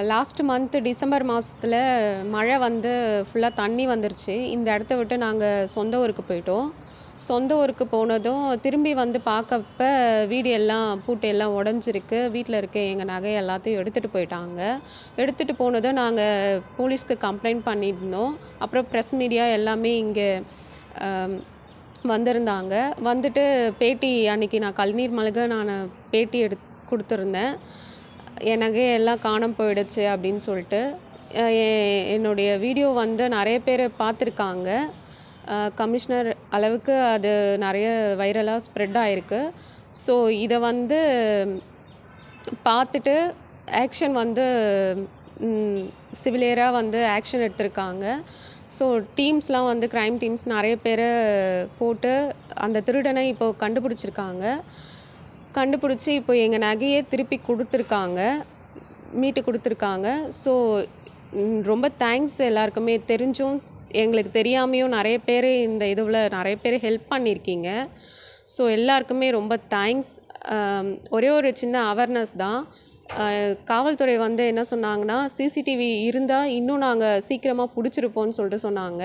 Last month December மாதத்தில் மழை வந்து ஃபுல்லாக தண்ணி வந்துருச்சு. இந்த இடத்த விட்டு நாங்கள் சொந்த ஊருக்கு போயிட்டோம். சொந்த ஊருக்கு போனதும் திரும்பி வந்து பார்க்கப்ப வீடு எல்லாம் பூட்டு எல்லாம் உடஞ்சிருக்கு. வீட்டில் இருக்க எங்கள் நகை எல்லாத்தையும் எடுத்துகிட்டு போயிட்டாங்க. எடுத்துகிட்டு போனதும் நாங்கள் போலீஸ்க்கு கம்ப்ளைண்ட் பண்ணியிருந்தோம். அப்புறம் ப்ரெஸ் மீடியா எல்லாமே இங்கே வந்திருந்தாங்க. வந்துட்டு பேட்டி அன்றைக்கி நான் கழுநீர் மல்க நான் பேட்டி கொடுத்துருந்தேன். என் நகை எல்லாம் காணாம போயிடுச்சு அப்படின்னு சொல்லிட்டு. என்னுடைய வீடியோ வந்து நிறைய பேர் பார்த்துருக்காங்க. கமிஷனர் அளவுக்கு அது நிறைய வைரலாக ஸ்ப்ரெட் ஆகிருக்கு. ஸோ இதை வந்து பார்த்துட்டு ஆக்ஷன் வந்து சிவிலியராக வந்து ஆக்ஷன் எடுத்திருக்காங்க. ஸோ டீம்ஸ்லாம் வந்து க்ரைம் டீம்ஸ் நிறைய பேரை போட்டு அந்த திருடனை இப்போது கண்டுபிடிச்சி இப்போ எங்கள் நகையே திருப்பி கொடுத்துருக்காங்க, மீட்டு கொடுத்துருக்காங்க. ஸோ ரொம்ப தேங்க்ஸ் எல்லாருக்குமே. தெரிஞ்சும் எங்களுக்கு தெரியாமையும் நிறைய பேர் இந்த இதுவில் நிறைய பேர் ஹெல்ப் பண்ணியிருக்கீங்க. ஸோ எல்லாருக்குமே ரொம்ப தேங்க்ஸ். ஒரே ஒரு சின்ன அவேர்னஸ் தான். காவல்துறை வந்து என்ன சொன்னாங்கன்னா, சிசிடிவி இருந்தால் இன்னும் நாங்கள் சீக்கிரமாக பிடிச்சிருப்போம்னு சொல்லிட்டு சொன்னாங்க.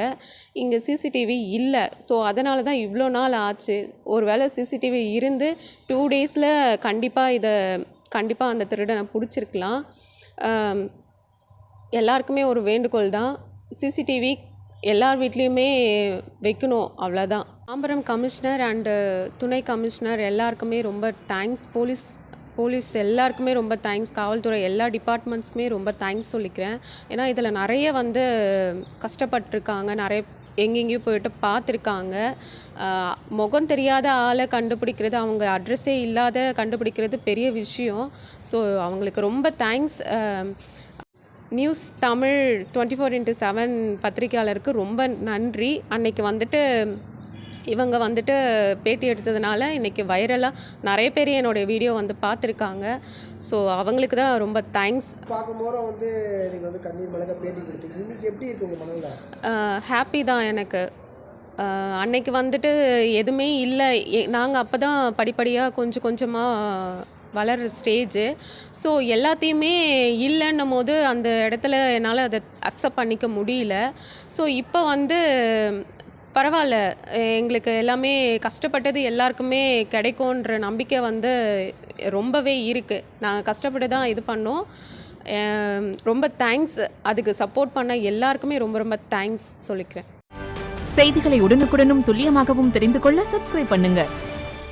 இங்கே சிசிடிவி இல்லை. ஸோ அதனால தான் இவ்வளோ நாள் ஆச்சு. ஒரு வேளை சிசிடிவி இருந்து 2 டேஸில் கண்டிப்பாக அந்த திருடனை பிடிச்சிருக்கலாம். எல்லாருக்குமே ஒரு வேண்டுகோள் தான், சிசிடிவி எல்லார் வீட்லேயுமே வைக்கணும், அவ்வளோதான். தாம்பரம் கமிஷனர் அண்டு துணை கமிஷனர் எல்லாருக்குமே ரொம்ப தேங்க்ஸ். போலீஸ் எல்லாருக்குமே ரொம்ப தேங்க்ஸ். காவல்துறை எல்லா டிபார்ட்மெண்ட்ஸ்க்குமே ரொம்ப தேங்க்ஸ் சொல்லிக்கிறேன். ஏன்னா இதில் நிறைய வந்து கஷ்டப்பட்டிருக்காங்க. நிறைய எங்கெங்கேயும் போயிட்டு பார்த்துருக்காங்க. முகம் தெரியாத ஆளை கண்டுபிடிக்கிறது, அவங்க அட்ரஸே இல்லாத கண்டுபிடிக்கிறது பெரிய விஷயம். ஸோ அவங்களுக்கு ரொம்ப தேங்க்ஸ். நியூஸ் தமிழ் 24x7 பத்திரிக்கையாளருக்கு ரொம்ப நன்றி. அன்னைக்கு வந்துட்டு இவங்க வந்துட்டு பேட்டி எடுத்ததுனால இன்றைக்கி வைரலாக நிறைய பேர் என்னுடைய வீடியோ வந்து பார்த்துருக்காங்க. ஸோ அவங்களுக்கு தான் ரொம்ப தேங்க்ஸ். பார்க்கும்போது வந்து நீங்கள் வந்து கண்ணீர் மல்க பேட்டி கொடுத்தீங்க. இன்றைக்கி எப்படி இருக்கு உங்கள் மனதில்? ஹாப்பி தான் எனக்கு. அன்னைக்கு வந்துட்டு எதுவுமே இல்லை. நாங்கள் அப்போ தான் படிப்படியாக கொஞ்சமாக வளர்கிற ஸ்டேஜு. ஸோ எல்லாத்தையுமே இல்லைன்னும் போது அந்த இடத்துல என்னால் அதை அக்செப்ட் பண்ணிக்க முடியல. ஸோ இப்போ வந்து பரவாயில்ல, எங்களுக்கு எல்லாமே கஷ்டப்பட்டது எல்லாருக்குமே கிடைக்கும்ன்ற நம்பிக்கை வந்து ரொம்பவே இருக்குது. நாங்கள் கஷ்டப்பட்டு தான் இது பண்ணோம். ரொம்ப தேங்க்ஸ். அதுக்கு சப்போர்ட் பண்ண எல்லாருக்குமே ரொம்ப ரொம்ப தேங்க்ஸ் சொல்லிக்கிறேன். செய்திகளை உடனுக்குடனும் துல்லியமாகவும் தெரிந்து கொள்ள சப்ஸ்கிரைப் பண்ணுங்க.